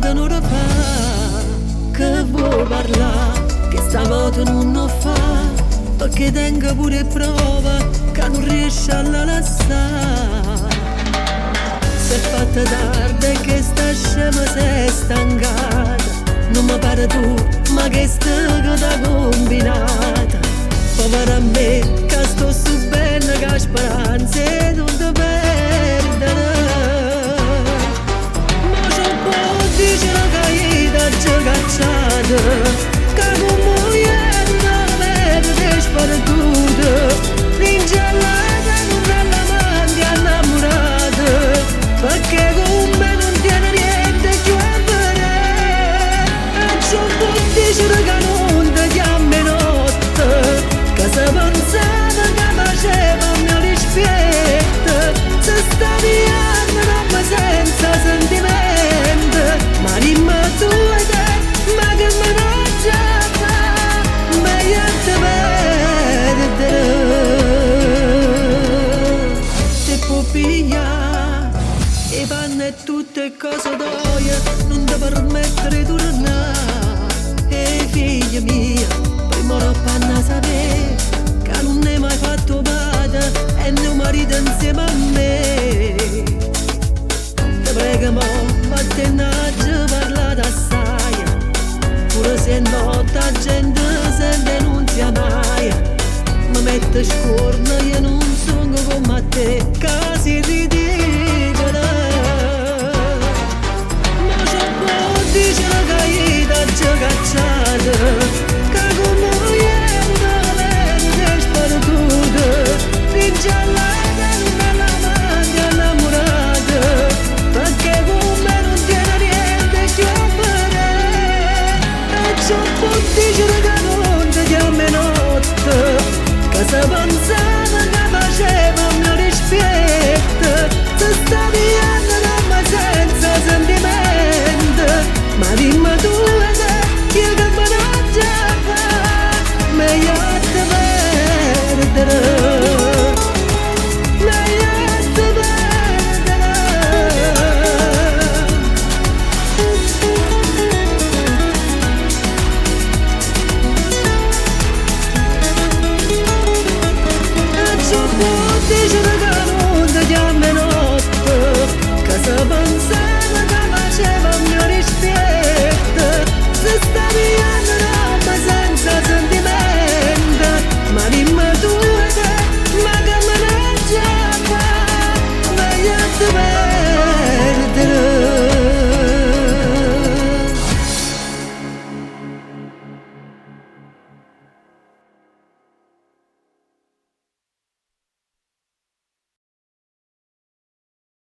quanta un'ora fa che vuoi parlare, che stavolta non fa, perché tengo pure prova che non riesce a la lasciare. Si è fatta tardi e che sta scema si è stancata, non mi pare tu, ma che stai da combinata. Povera a me, che sto su bene, che speranze non ti perdere. Ma c'è un po' di cielo che da già cacciata, che con moglie non vede sparatuta, l'ingelata non ha la mano innamorata, perché con me non tiene niente più a vedere. E c'è un po' di cielo che non ti chiama notte, che se pensava che faceva un mio rispetto, se stavi anni non mi senza sentimento, ma dimmi tu e te, ma che me ne già fa, meglio te perdere. Te può pigliare e panne e tutte cose d'oia, non ti permettere di tornare. E figlia mia, prima ora panna sapere che non ne hai mai fatto padre e mio marito insieme a me. Ti prego mo, vattene a parlare assai, pure se notte la gente se denunzia mai. Mi mette scorno, io non sono come a te, che si ridi